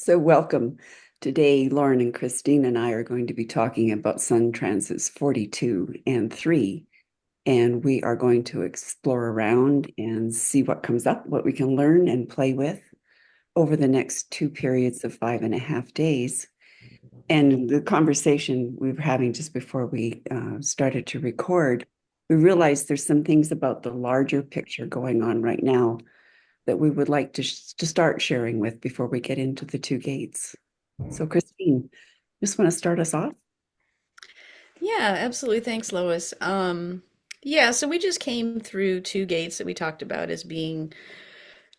So, welcome. Today, Lauren and Christine and I are going to be talking about Sun transits 42 and 3. And we are going to explore around and see what comes up, what we can learn and play with over the next two periods of 5.5 days. And the conversation we were having just before we started to record, we realized there's some things about the larger picture going on right now that we would like to start sharing with before we get into the two gates. So, Christine, just want to start us off? Yeah, absolutely. Thanks, Lois. Yeah, so we just came through two gates that we talked about as being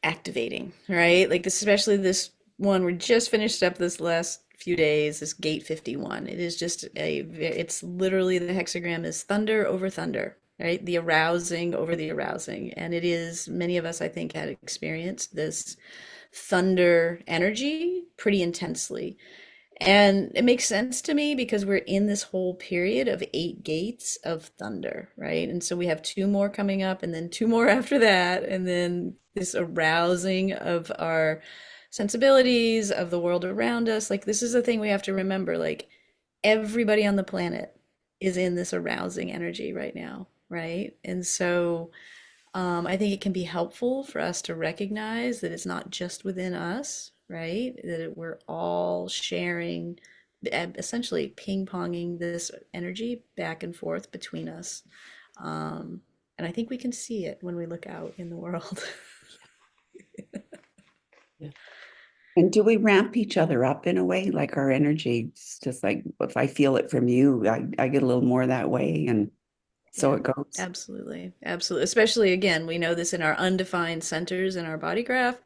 activating, right? Like this, especially this one we just finished up this last few days, this gate 51. It is just it's literally the hexagram is thunder over thunder, right? The arousing over the arousing. And it is, many of us, I think, had experienced this thunder energy pretty intensely. And it makes sense to me because we're in this whole period of 8 gates of thunder, right? And so we have two more coming up and then two more after that. And then this arousing of our sensibilities, of the world around us. Like, this is the thing we have to remember. Like, everybody on the planet is in this arousing energy right now, right? And so I think it can be helpful for us to recognize that it's not just within us, right? We're all sharing, essentially ping-ponging this energy back and forth between us. And I think we can see it when we look out in the world. Yeah. And do we ramp each other up in a way? Like our energy, it's just like if I feel it from you, I get a little more that way. And so Yeah, it goes. absolutely. Absolutely. Especially again, we know this in our undefined centers in our body graph.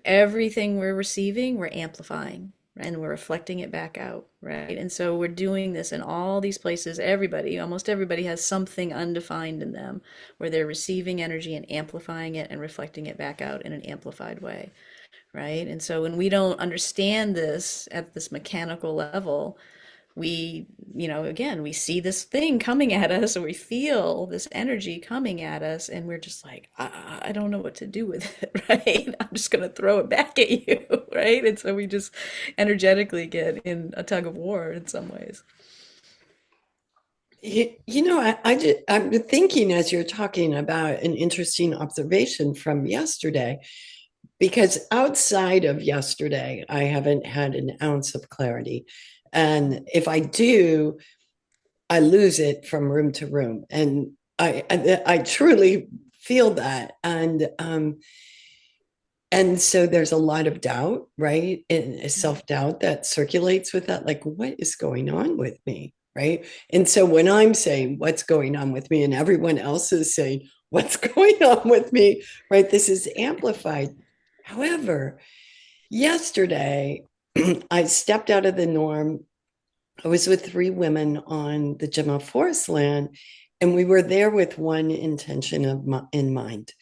Everything we're receiving, we're amplifying and we're reflecting it back out, right? And so we're doing this in all these places. Everybody, almost everybody has something undefined in them where they're receiving energy and amplifying it and reflecting it back out in an amplified way, right? And so when we don't understand this at this mechanical level, we, again, we see this thing coming at us or we feel this energy coming at us and we're just like, I don't know what to do with it, right? I'm just going to throw it back at you, right? And so we just energetically get in a tug of war in some ways. I'm thinking as you're talking about an interesting observation from yesterday, because outside of yesterday, I haven't had an ounce of clarity. And if I do, I lose it from room to room. And I truly feel that. And so there's a lot of doubt, right? And self-doubt that circulates with that. Like, what is going on with me? Right. And so when I'm saying what's going on with me and everyone else is saying what's going on with me, right, this is amplified. However, yesterday I stepped out of the norm. I was with three women on the Gemmo forest land, and we were there with one intention in mind,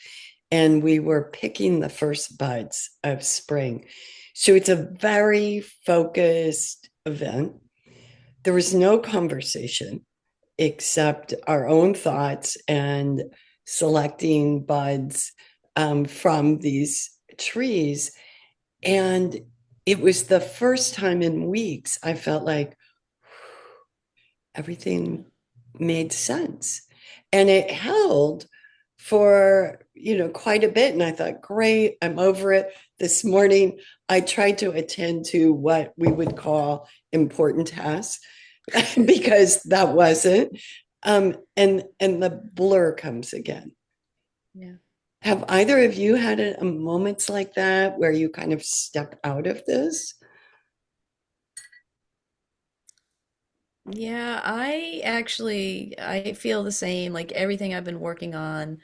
and we were picking the first buds of spring. So it's a very focused event. There was no conversation except our own thoughts and selecting buds from these trees. And it was the first time in weeks I felt like everything made sense. And it held for, quite a bit. And I thought, great, I'm over it. This morning, I tried to attend to what we would call important tasks because that wasn't. And the blur comes again. Yeah. Have either of you had a moments like that where you kind of step out of this? Yeah, I feel the same. Like everything I've been working on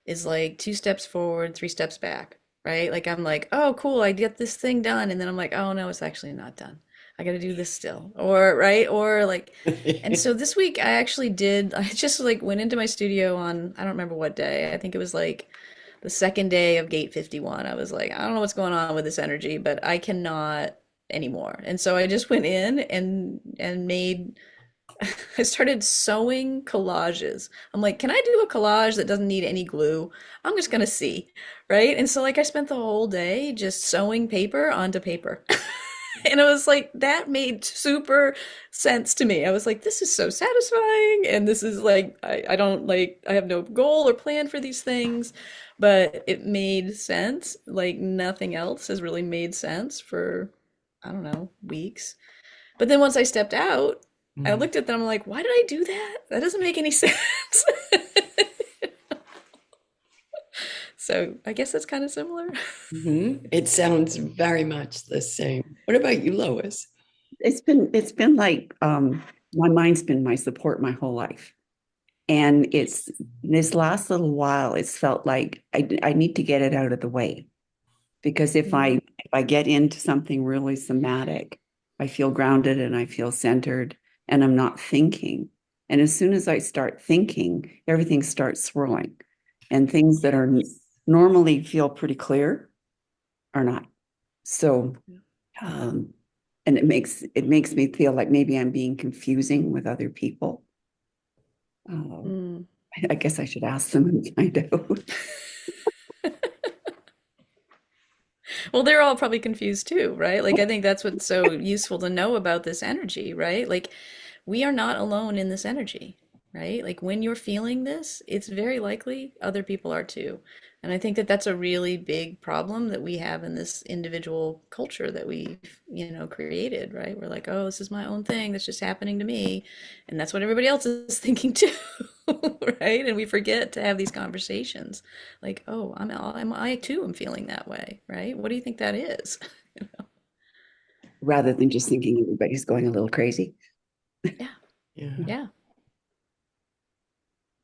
is like two steps forward, three steps back, right? Like I'm like, oh, cool, I get this thing done, and then I'm like, oh no, it's actually not done. I got to do this still, or right, or like, and so this week I actually did. I just like went into my studio on I don't remember what day. I think it was like the second day of Gate 51. I was like, I don't know what's going on with this energy, but I cannot anymore. And so I just went in and made I started sewing collages. I'm like, can I do a collage that doesn't need any glue? I'm just gonna see, right? And so like I spent the whole day just sewing paper onto paper. And it was like, that made super sense to me. I was like, this is so satisfying. And this is like, I don't like, I have no goal or plan for these things, but it made sense. Like nothing else has really made sense for, I don't know, weeks. But then once I stepped out, I Mm. looked at them, I'm like, why did I do that? That doesn't make any sense. So I guess that's kind of similar. Mhm. It sounds very much the same. What about you, Lois? It's been like my mind's been my support my whole life. And it's this last little while, it's felt like I need to get it out of the way. Because Mm. if I get into something really somatic, I feel grounded and I feel centered and I'm not thinking. And as soon as I start thinking, everything starts swirling. And things that are normally feel pretty clear are not. So um, and it makes me feel like maybe I'm being confusing with other people. Uh, Mm. I guess I should ask them and find out. Well, they're all probably confused too, right? Like, I think that's what's so useful to know about this energy, right? Like, we are not alone in this energy, right? Like, when you're feeling this, it's very likely other people are too. And I think that that's a really big problem that we have in this individual culture that we've, created, right? We're like, oh, this is my own thing that's just happening to me. And that's what everybody else is thinking too, right? And we forget to have these conversations like, oh, I too am feeling that way, right? What do you think that is? Rather than just thinking everybody's going a little crazy. Yeah, Yeah. yeah.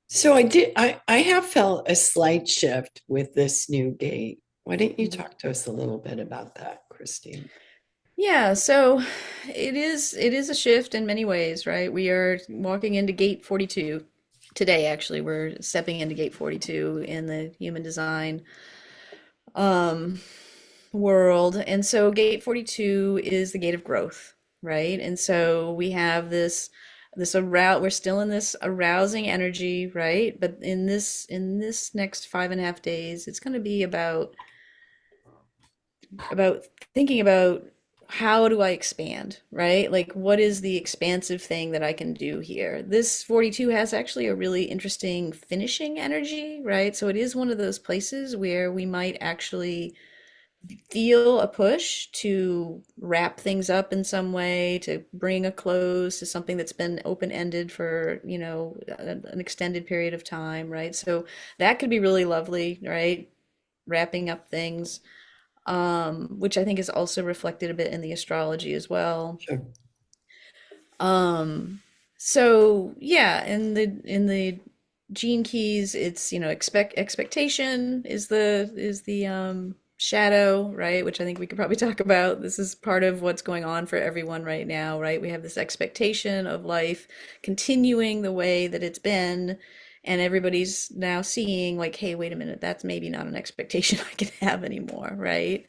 So I have felt a slight shift with this new gate. Why don't you talk to us a little bit about that, Christine? Yeah, so it is a shift in many ways, right? We are walking into gate 42 today actually. We're stepping into gate 42 in the human design um world. And so gate 42 is the gate of growth, right? And so we have this arouse we're still in this arousing energy, right? But in this next 5.5 days, it's going to be about thinking about how do I expand, right? Like, what is the expansive thing that I can do here? This 42 has actually a really interesting finishing energy, right? So it is one of those places where we might actually feel a push to wrap things up in some way, to bring a close to something that's been open-ended for, an extended period of time, right? So that could be really lovely, right? Wrapping up things, which I think is also reflected a bit in the astrology as well. Sure. Um, so yeah, in the gene keys, it's expectation is the shadow, right? Which I think we could probably talk about. This is part of what's going on for everyone right now, right? We have this expectation of life continuing the way that it's been, and everybody's now seeing like, hey, wait a minute, that's maybe not an expectation I can have anymore, right?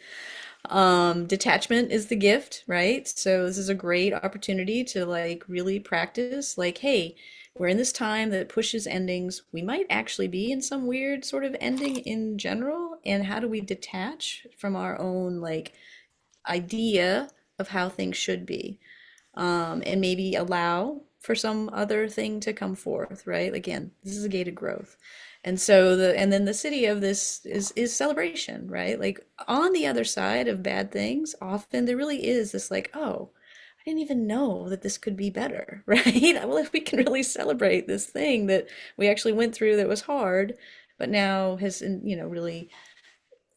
Detachment is the gift, right? So this is a great opportunity to like really practice like, hey, we're in this time that pushes endings. We might actually be in some weird sort of ending in general, and how do we detach from our own like idea of how things should be? And maybe allow for some other thing to come forth, right? Again, this is a gated growth. And so and then the city of this is celebration, right? Like on the other side of bad things, often there really is this like, oh, I didn't even know that this could be better, right? Well, if we can really celebrate this thing that we actually went through that was hard, but now has, really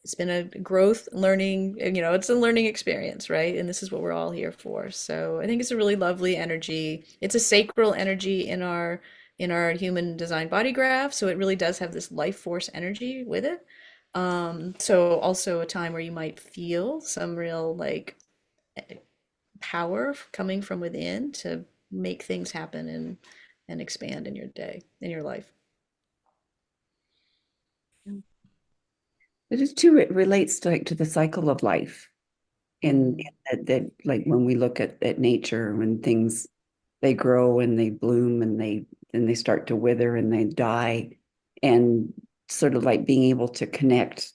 it's been a growth learning, it's a learning experience, right? And this is what we're all here for. So I think it's a really lovely energy. It's a sacral energy in our human design body graph, so it really does have this life force energy with it. So also a time where you might feel some real like power coming from within to make things happen and expand in your day, in your life. But it too, it relates to like to the cycle of life. And Mm. that like when we look at nature, when things they grow and they bloom and they start to wither and they die, and sort of like being able to connect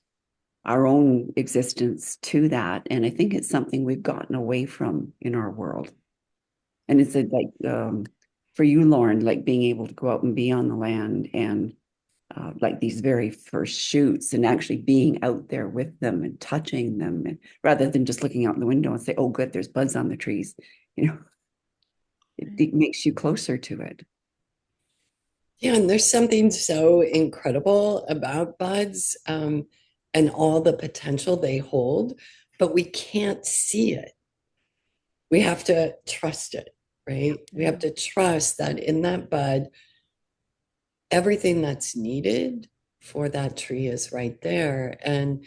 our own existence to that. And I think it's something we've gotten away from in our world. And it's like for you, Lauren, like being able to go out and be on the land and like these very first shoots and actually being out there with them and touching them, and rather than just looking out the window and say, oh, good, there's buds on the trees. You know, it makes you closer to it. Yeah, and there's something so incredible about buds, and all the potential they hold, but we can't see it. We have to trust it, right? We have to trust that in that bud, everything that's needed for that tree is right there. And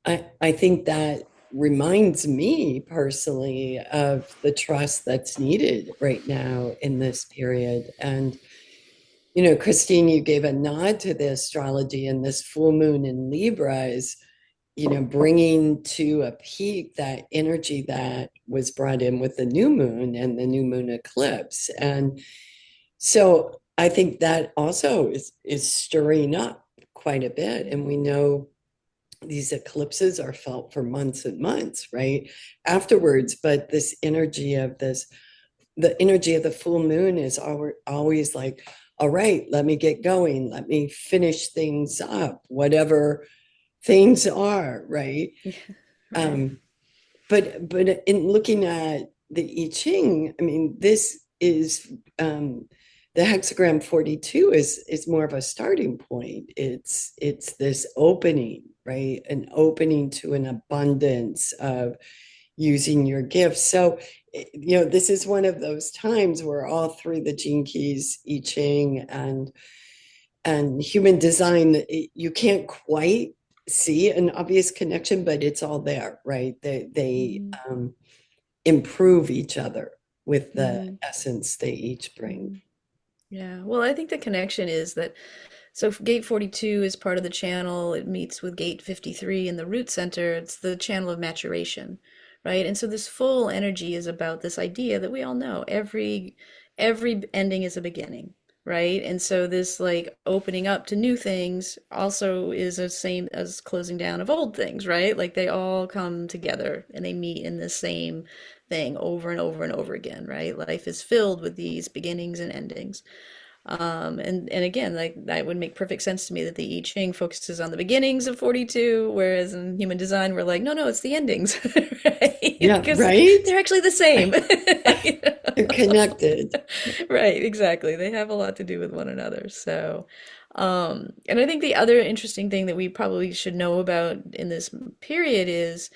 I think that reminds me personally of the trust that's needed right now in this period. And Christine, you gave a nod to the astrology, and this full moon in Libra is, bringing to a peak that energy that was brought in with the new moon and the new moon eclipse. And so I think that also is stirring up quite a bit. And we know these eclipses are felt for months and months, right? Afterwards, but the energy of the full moon is always like, all right, let me get going. Let me finish things up, whatever things are, right? Yeah. Right. But in looking at the I Ching, I mean, this is the hexagram 42 is more of a starting point. It's this opening, right? An opening to an abundance of using your gifts. So, this is one of those times where all three, the gene keys, I Ching, and human design, you can't quite see an obvious connection, but it's all there, right? They improve each other with the essence they each bring. Yeah. Well, I think the connection is that so gate 42 is part of the channel. It meets with gate 53 in the root center. It's the channel of maturation, right? And so this full energy is about this idea that we all know every ending is a beginning, right? And so this like opening up to new things also is the same as closing down of old things, right? Like they all come together and they meet in the same thing over and over and over again, right? Life is filled with these beginnings and endings. And again, like that would make perfect sense to me that the I Ching focuses on the beginnings of 42, whereas in human design, we're like, no, no, it's the endings, right? Yeah, Because right? they're actually the same. You They're know? connected. Right, exactly. They have a lot to do with one another. So, and I think the other interesting thing that we probably should know about in this period is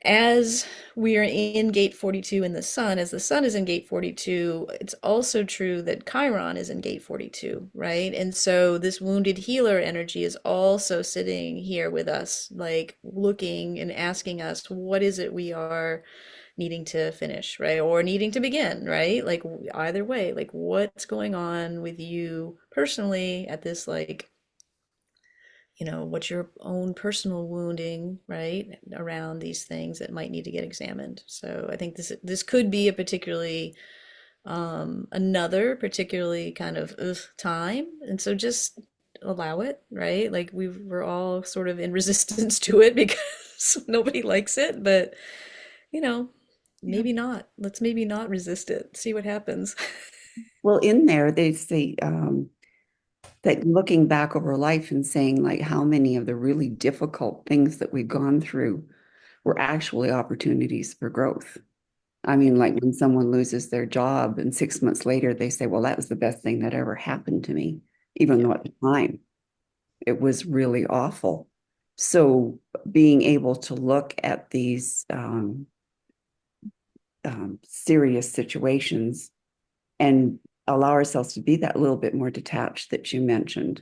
as we are in gate 42 in the sun, as the sun is in gate 42, it's also true that Chiron is in gate 42, right? And so this wounded healer energy is also sitting here with us, like looking and asking us, what is it we are needing to finish, right? Or needing to begin, right? Like either way, like what's going on with you personally at this like what's your own personal wounding, right, around these things that might need to get examined. So I think this could be a particularly another particularly kind of time, and so just allow it, right? Like we're all sort of in resistance to it because nobody likes it, but you know, Yeah. maybe not. Let's maybe not resist it. See what happens. Well, in there, they say that looking back over life and saying, like, how many of the really difficult things that we've gone through were actually opportunities for growth. I mean, like when someone loses their job and 6 months later they say, well, that was the best thing that ever happened to me, even Yeah. though at the time it was really awful. So being able to look at these serious situations and allow ourselves to be that little bit more detached that you mentioned,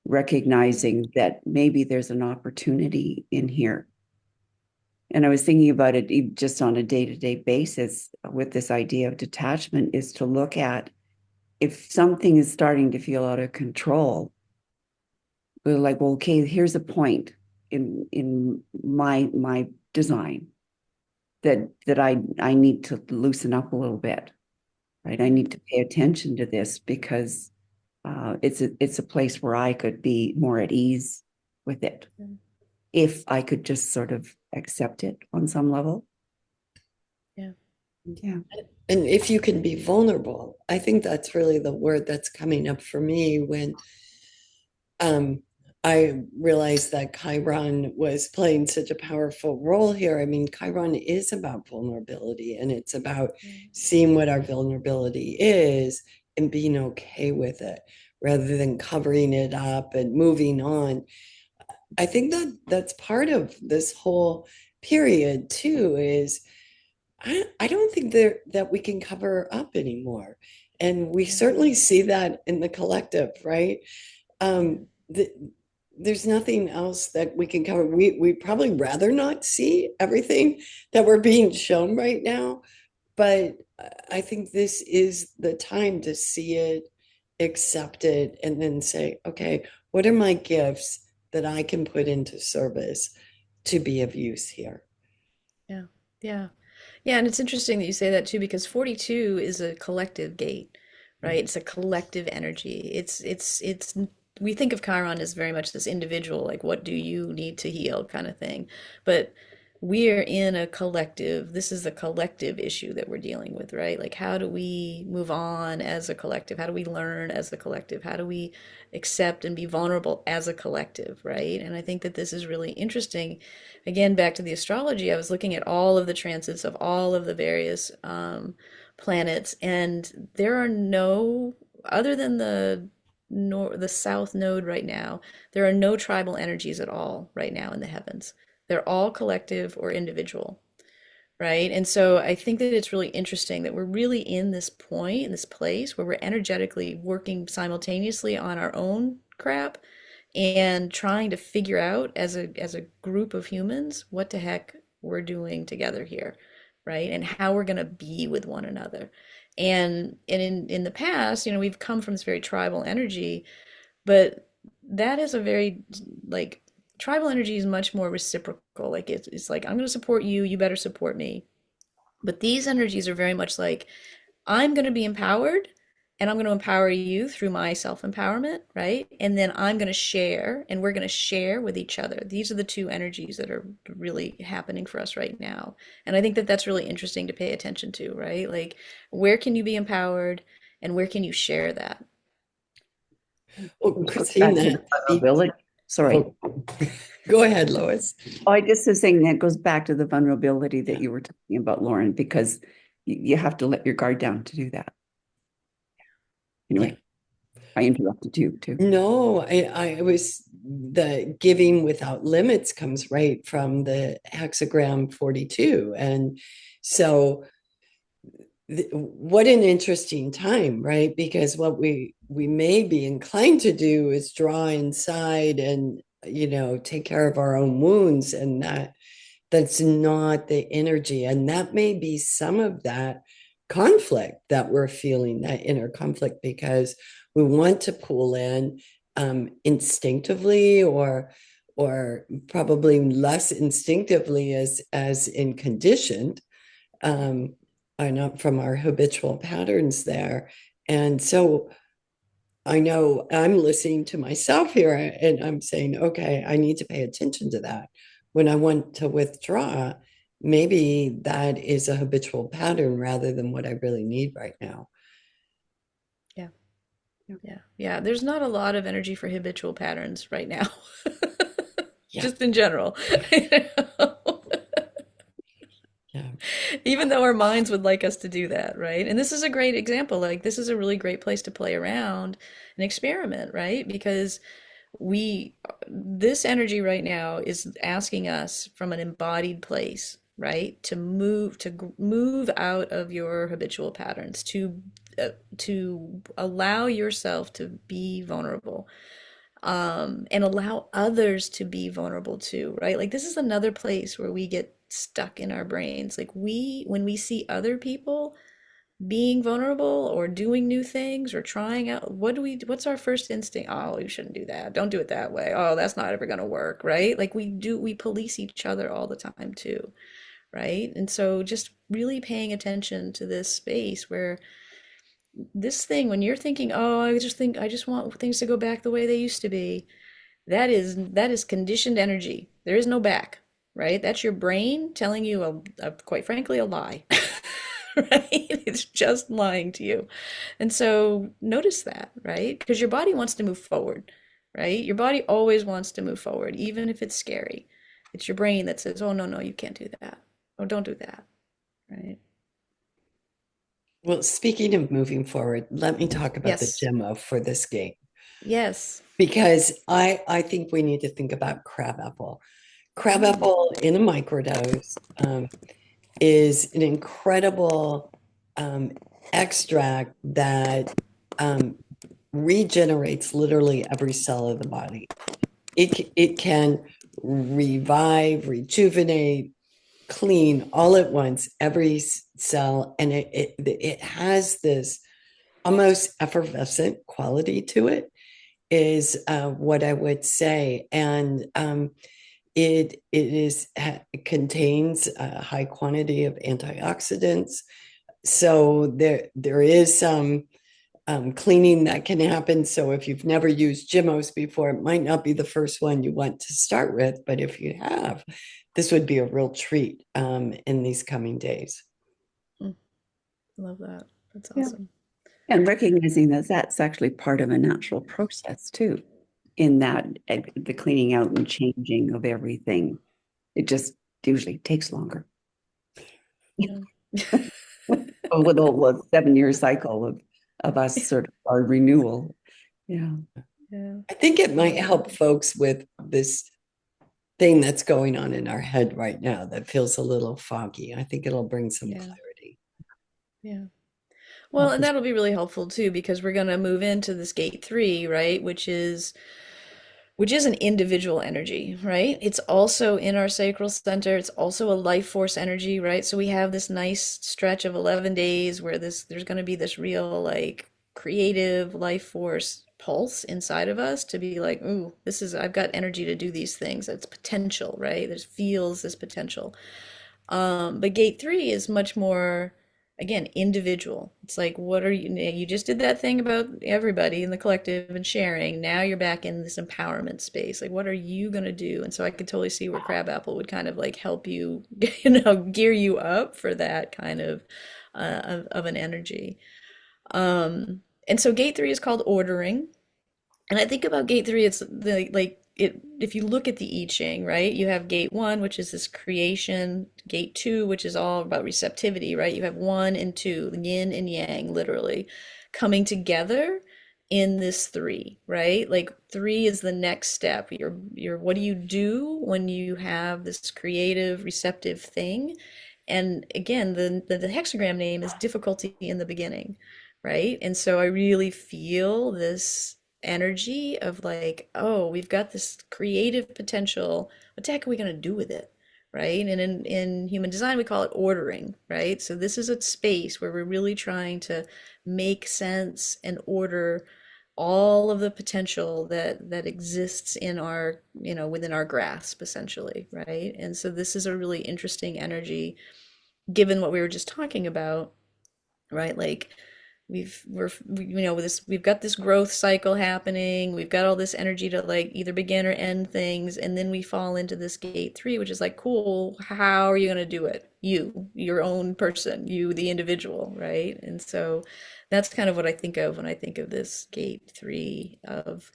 recognizing that maybe there's an opportunity in here. And I was thinking about it just on a day-to-day basis with this idea of detachment is to look at if something is starting to feel out of control, we're like, well, okay, here's a point in my design that I need to loosen up a little bit, right? I need to pay attention to this because it's a place where I could be more at ease with it. if I could just sort of accept it on some level. Yeah. Yeah. And if you can be vulnerable, I think that's really the word that's coming up for me when um, I realized that Chiron was playing such a powerful role here. I mean, Chiron is about vulnerability, and it's about seeing what our vulnerability is and being okay with it rather than covering it up and moving on. I think that that's part of this whole period too, is I don't think that we can cover up anymore. And we certainly see that in the collective, right? There's nothing else that we can cover. We probably rather not see everything that we're being shown right now, but I think this is the time to see it, accept it, and then say, okay, what are my gifts that I can put into service to be of use here? Yeah. Yeah. Yeah, and it's interesting that you say that too, because 42 is a collective gate, right? It's a collective energy. It's we think of Chiron as very much this individual, like what do you need to heal kind of thing. But we're in a collective, this is a collective issue that we're dealing with, right? Like how do we move on as a collective? How do we learn as a collective? How do we accept and be vulnerable as a collective, right? And I think that this is really interesting. Again, back to the astrology, I was looking at all of the transits of all of the various planets, and there are no, other than the south node right now, there are no tribal energies at all right now in the heavens. They're all collective or individual, right? And so I think that it's really interesting that we're really in this point, in this place where we're energetically working simultaneously on our own crap and trying to figure out as a group of humans what the heck we're doing together here, right? And how we're going to be with one another. And in the past, we've come from this very tribal energy, but that is a very like tribal energy is much more reciprocal. Like it's like I'm going to support you, you better support me. But these energies are very much like I'm going to be empowered and I'm going to empower you through my self empowerment, right? And then I'm going to share and we're going to share with each other. These are the two energies that are really happening for us right now. And I think that that's really interesting to pay attention to, right? Like, where can you be empowered and where can you share that? Well, Which goes Christine, back to that the vulnerability. Sorry. oh, go ahead, Lois. Oh, I just was saying that goes back to the vulnerability that Yeah. you were talking about, Lauren, because you have to let your guard down to do that. Yeah. Anyway, I interrupted you too. No, I was the giving without limits comes right from the hexagram 42. And so what an interesting time, right? Because what we may be inclined to do is draw inside and take care of our own wounds, and that's not the energy. And that may be some of that conflict that we're feeling, that inner conflict, because we want to pull in instinctively, or probably less instinctively as in conditioned, um, are not from our habitual patterns there. And so I know I'm listening to myself here and I'm saying, okay, I need to pay attention to that. When I want to withdraw, maybe that is a habitual pattern rather than what I really need right now. Yeah. Yeah. Yeah. There's not a lot of energy for habitual patterns right now, Yeah. just in general. You know? Yeah. Even though our minds would like us to do that, right? And this is a great example. Like, this is a really great place to play around and experiment, right? Because this energy right now is asking us from an embodied place, right? To move out of your habitual patterns, to allow yourself to be vulnerable, and allow others to be vulnerable too, right? Like this is another place where we get stuck in our brains. Like when we see other people being vulnerable or doing new things or trying out, what's our first instinct? Oh, you shouldn't do that. Don't do it that way. Oh, that's not ever going to work, right? Like we police each other all the time too, right? And so just really paying attention to this space where this thing, when you're thinking, oh, I just want things to go back the way they used to be, That is conditioned energy. There is no back, right? That's your brain telling you quite frankly a lie. Right? It's just lying to you. And so notice that, right? Because your body wants to move forward, right? Your body always wants to move forward, even if it's scary. It's your brain that says, "Oh, no, no, you can't do that. Oh, don't do that." Right? Well, speaking of moving forward, let me talk about the Yes. Gemmo for this game Yes. because I think we need to think about crabapple. Mm. Crabapple in a microdose is an incredible um, extract that um, regenerates literally every cell of the body. It can revive, rejuvenate, clean all at once every cell, and it has this almost effervescent quality to it. Is what I would say, and it contains a high quantity of antioxidants. So there is some cleaning that can happen. So if you've never used Gemmos before, it might not be the first one you want to start with, but if you have, this would be a real treat in these coming days. Mm. Love that. That's Yeah. awesome. And recognizing that that's actually part of a natural process too, in that the cleaning out and changing of everything, it just usually takes longer. Yeah. With a 7 year cycle of us sort of our renewal. Yeah. Yeah. I think it I might love help that. folks with this thing that's going on in our head right now that feels a little foggy. I think it'll bring some Yeah. clarity. Yeah. Well, and that'll be really helpful too because we're going to move into this gate 3, right? Which is an individual energy, right? It's also in our sacral center. It's also a life force energy, right? So we have this nice stretch of 11 days where there's going to be this real like creative life force pulse inside of us to be like, ooh, I've got energy to do these things. It's potential, right? There's feels this potential. But gate 3 is much more, again, individual. It's like, what are you just did that thing about everybody in the collective and sharing. Now you're back in this empowerment space. Like, what are you going to do? And so I could totally see where Crabapple would kind of like help you, gear you up for that kind of an energy. And so gate 3 is called ordering. And I think about gate 3, it's the like it if you look at the I Ching, right? You have gate 1, which is this creation, gate 2, which is all about receptivity, right? You have 1 and 2, yin and yang, literally, coming together in this 3, right? Like 3 is the next step. Your what do you do when you have this creative, receptive thing? And again, the hexagram name is difficulty in the beginning, right? And so I really feel this energy of like, oh, we've got this creative potential. What the heck are we going to do with it? Right. And in human design, we call it ordering, right? So this is a space where we're really trying to make sense and order all of the potential that exists in our, within our grasp, essentially, right? And so this is a really interesting energy, given what we were just talking about, right? Like we've got this growth cycle happening. We've got all this energy to like either begin or end things, and then we fall into this gate 3, which is like, cool, how are you going to do it? Your own person, you, the individual, right? And so that's kind of what I think of when I think of this gate 3 of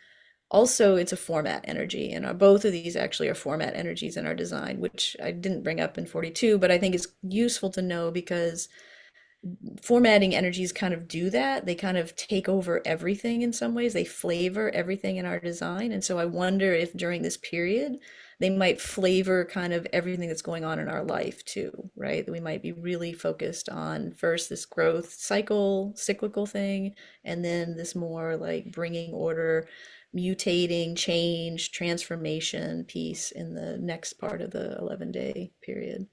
also it's a format energy, and both of these actually are format energies in our design, which I didn't bring up in 42, but I think is useful to know because formatting energies kind of do that. They kind of take over everything in some ways. They flavor everything in our design. And so I wonder if during this period, they might flavor kind of everything that's going on in our life too, right? That we might be really focused on first this growth cycle, cyclical thing, and then this more like bringing order, mutating, change, transformation piece in the next part of the 11-day period.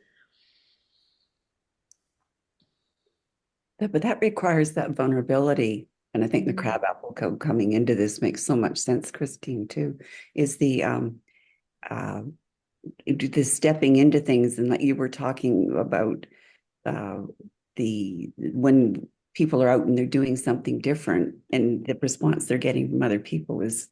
But that requires that vulnerability. And I think the Mm, crabapple coming into this makes so much sense, Christine, too, is uh, the stepping into things. And like you were talking about uh, the when people are out and they're doing something different and the response they're getting from other people is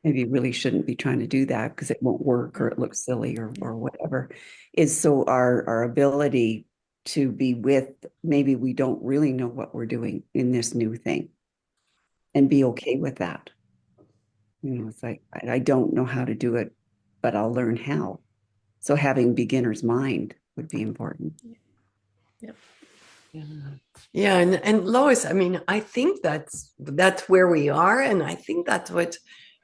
maybe you really shouldn't be trying to do that because it won't work or it looks silly or whatever, is so our ability to be with, maybe we don't really know what we're doing in this new thing and be okay with that. It's like, I don't know how to do it, but I'll learn how. So having beginner's mind would be important. Yep. Yeah. Yeah, and Lois, I mean, I think that's where we are, and I think that's what's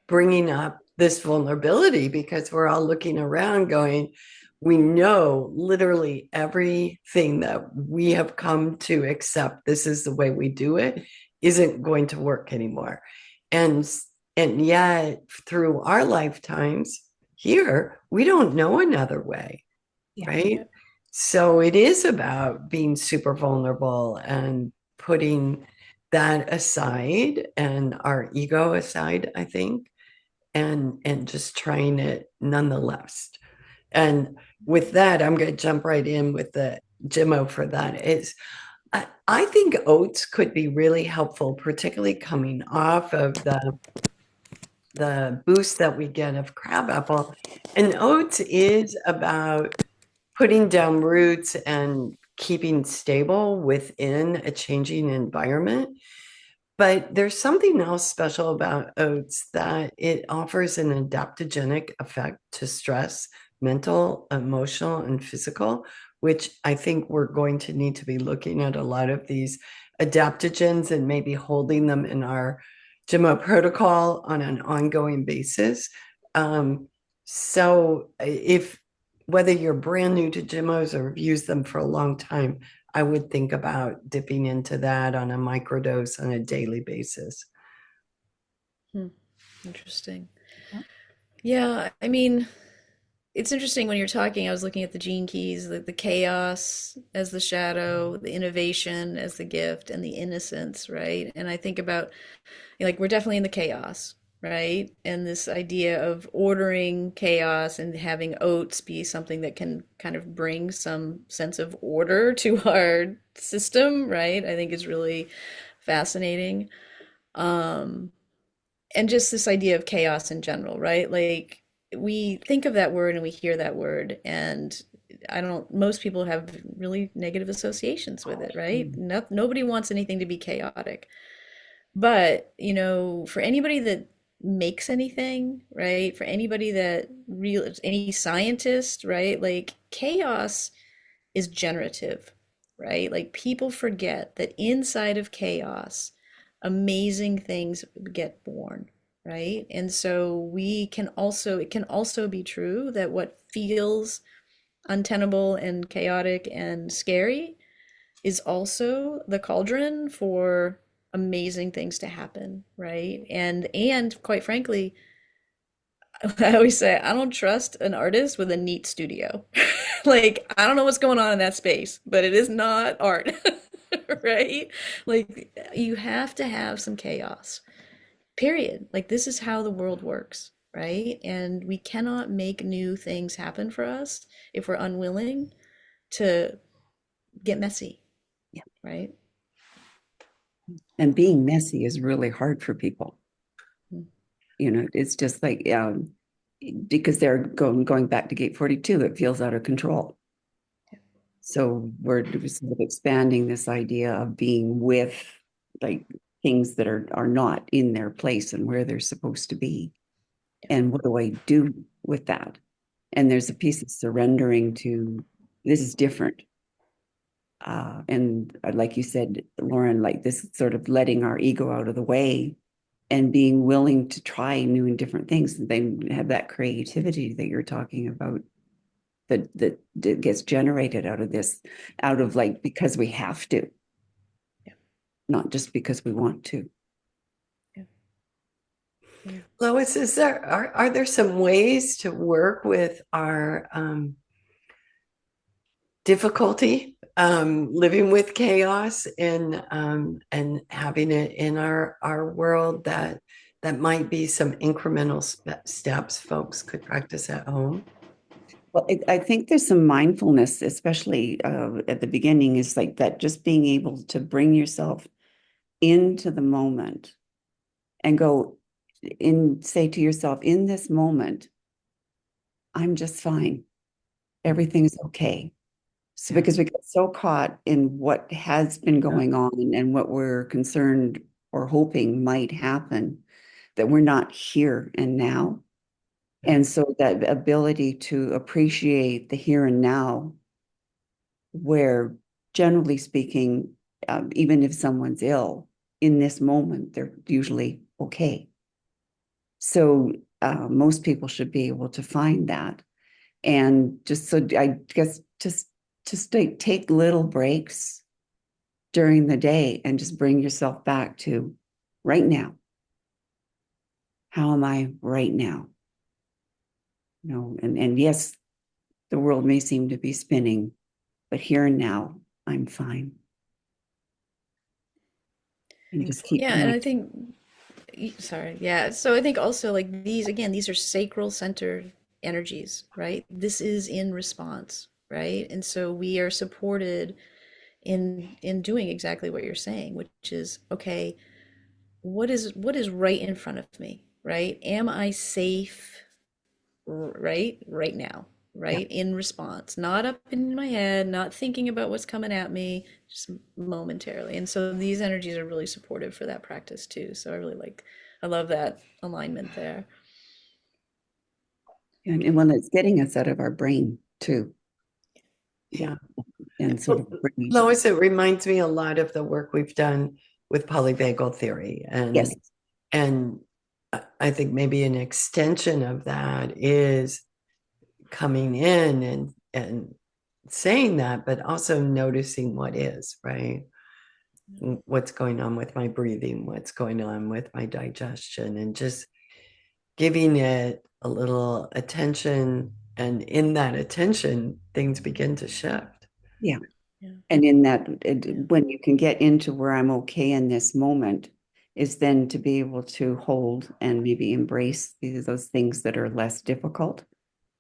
bringing up this vulnerability because we're all looking around going, we know literally everything that we have come to accept this is the way we do it isn't going to work anymore. And and yet through our lifetimes here, we don't know another way, Yeah. right? So it is about being super vulnerable and putting that aside and our ego aside, I think, and just trying it nonetheless. And with that, I'm going to jump right in with the Gemmo for that. I think oats could be really helpful, particularly coming off of the boost that we get of crabapple. And oats is about putting down roots and keeping stable within a changing environment. But there's something else special about oats that it offers an adaptogenic effect to stress, mental, emotional, and physical, which I think we're going to need to be looking at a lot of these adaptogens and maybe holding them in our Gemmo protocol on an ongoing basis. So if whether you're brand new to Gemmos or have used them for a long time, I would think about dipping into that on a microdose on a daily basis. Interesting. Yeah, I mean, it's interesting when you're talking. I was looking at the gene keys, the chaos as the shadow, the innovation as the gift, and the innocence, right? And I think about, like, we're definitely in the chaos, right? And this idea of ordering chaos and having oats be something that can kind of bring some sense of order to our system, right? I think is really fascinating. Um, and just this idea of chaos in general, right? Like we think of that word and we hear that word, and I don't, most people have really negative associations with it, right? Mm. No, nobody wants anything to be chaotic. But, for anybody that makes anything, right? For anybody that real any scientist, right? Like chaos is generative, right? Like people forget that inside of chaos, amazing things get born, right? And so it can also be true that what feels untenable and chaotic and scary is also the cauldron for amazing things to happen, right? And quite frankly, I always say I don't trust an artist with a neat studio. Like I don't know what's going on in that space, but it is not art. Right? Like you have to have some chaos. Period. Like this is how the world works, right? And we cannot make new things happen for us if we're unwilling to get messy, Yeah. right? And being messy is really hard for people. Mm. It's just like, because they're going back to gate 42, it feels out of control. So we're sort of expanding this idea of being with like things that are not in their place and where they're supposed to be. And what do I do with that? And there's a piece of surrendering to this is different. And like you said, Lauren, like this sort of letting our ego out of the way and being willing to try new and different things. They have that creativity that you're talking about that gets generated out of this, out of like because we have to, Yeah. not just because we want to. Yeah. Yeah. Lois, are there some ways to work with our difficulty living with chaos and having it in our world that might be some incremental steps folks could practice at home? Well, I think there's some mindfulness, especially at the beginning, is like that just being able to bring yourself into the moment and go, say to yourself, in this moment, I'm just fine. Everything's okay. So Yeah. because we get so caught in what has been going on and what we're concerned or hoping might happen, that we're not here and now. And so that ability to appreciate the here and now, where generally speaking, even if someone's ill, in this moment, they're usually okay. So most people should be able to find that. And just so I guess just take little breaks during the day and just bring yourself back to right now. How am I right now? And yes, the world may seem to be spinning, but here and now, I'm fine. And just keep Yeah, and doing. I think, sorry, yeah. So I think also like these, again, these are sacral center energies, right? This is in response, right? And so we are supported in doing exactly what you're saying, which is, okay, what is right in front of me, right? Am I safe right now, Yeah. right? In response, not up in my head, not thinking about what's coming at me, just momentarily. And so these energies are really supportive for that practice too. So I love that alignment there. And when it's getting us out of our brain too, Yeah. and sort Well, of bringing, Lois, it reminds me a lot of the work we've done with polyvagal theory. yes, And I think maybe an extension of that is coming in and saying that, but also noticing what is, right? What's going on with my breathing, what's going on with my digestion, and just giving it a little attention. And in that attention, things begin to shift. yeah. Yeah. And in that, Yeah. when you can get into where I'm okay in this moment, is then to be able to hold and maybe embrace those things that are less difficult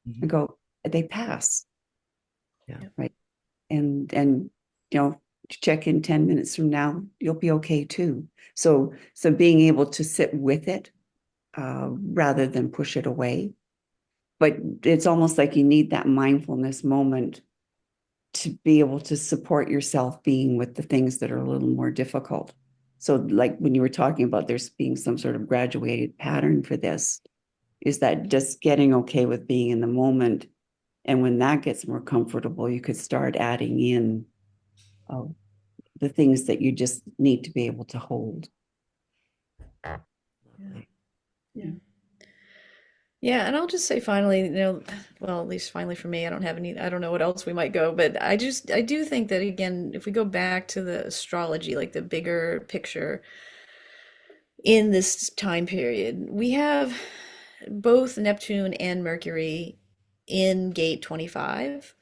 and go, they pass, Yeah. Yeah. right? And check in 10 minutes from now, you'll be okay too. So being able to sit with it rather than push it away. But it's almost like you need that mindfulness moment to be able to support yourself being with the things that are a little more difficult. So, like when you were talking about there's being some sort of graduated pattern for this, is that just getting okay with being in the moment. And when that gets more comfortable, you could start adding in uh, the things that you just need to be able to hold. Yeah. Yeah. Yeah, and I'll just say finally, well, at least finally for me, I don't know what else we might go, but I do think that again, if we go back to the astrology, like the bigger picture in this time period, we have both Neptune and Mercury in gate 25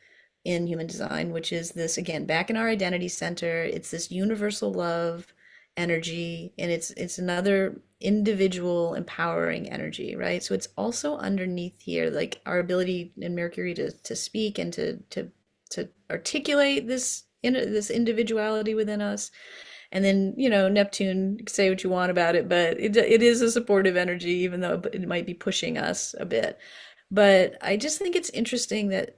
in human design, which is this again back in our identity center. It's this universal love energy, and it's another individual empowering energy, right? So it's also underneath here, like our ability in Mercury to speak and to articulate this individuality within us. And then, Neptune, say what you want about it, but it is a supportive energy, even though it might be pushing us a bit. But I just think it's interesting that,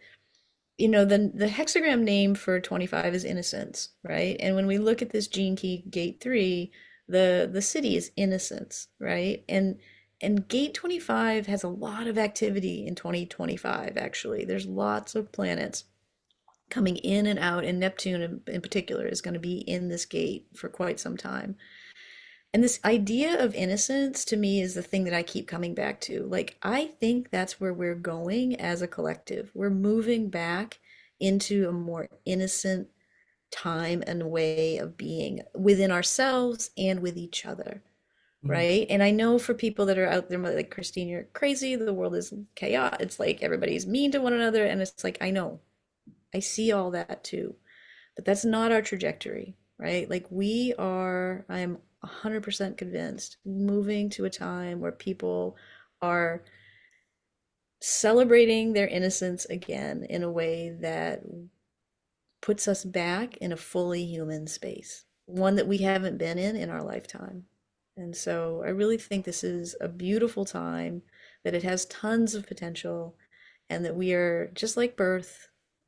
the hexagram name for 25 is innocence, right? And when we look at this gene key gate 3, the city is innocence, right? And gate 25 has a lot of activity in 2025, actually. There's lots of planets coming in and out, and Neptune in particular is going to be in this gate for quite some time. And this idea of innocence to me is the thing that I keep coming back to. Like, I think that's where we're going as a collective. We're moving back into a more innocent time and way of being within ourselves and with each other, Mm. right? And I know for people that are out there like, Christine, you're crazy. The world is chaos. It's like everybody's mean to one another. And it's like, I know, I see all that too. But that's not our trajectory, right? Like I am 100% convinced, moving to a time where people are celebrating their innocence again in a way that puts us back in a fully human space, one that we haven't been in our lifetime. And so I really think this is a beautiful time, that it has tons of potential, and that we are just like birth,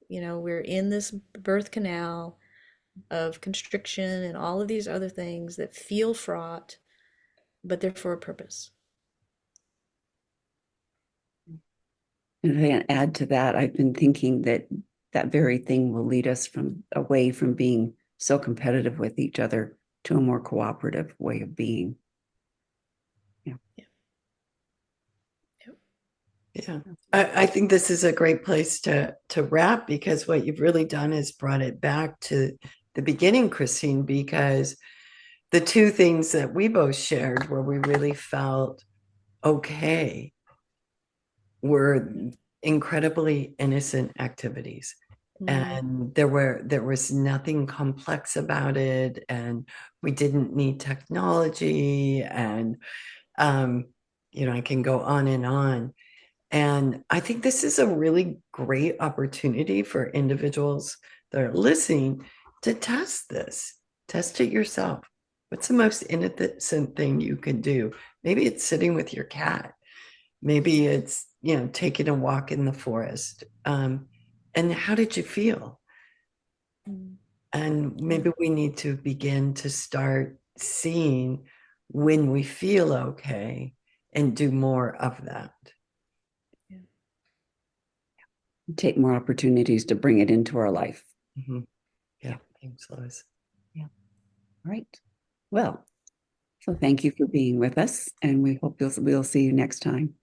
we're in this birth canal of constriction and all of these other things that feel fraught, but they're for a purpose. And if I can add to that, I've been thinking that that very thing will lead us from away from being so competitive with each other to a more cooperative way of being. Yeah. Yeah. Yep. Yeah. I think this is a great place to wrap, because what you've really done is brought it back to the beginning, Christine, because the two things that we both shared where we really felt okay were incredibly innocent activities. Mm, And there was nothing complex about it, and we didn't need technology, and um, I can go on and on. And I think this is a really great opportunity for individuals that are listening to test this. Test it yourself. What's the most innocent thing you can do? Maybe it's sitting with your cat. Maybe it's, taking a walk in the forest. And how did you feel? mm, And yeah. maybe we need to begin to start seeing when we feel okay and do more of that. Yeah. Take more opportunities to bring it into our life. Mm-hmm. Yeah. Yeah. Thanks, Lois. Yeah. All right. Well, so thank you for being with us, and we hope we'll see you next time.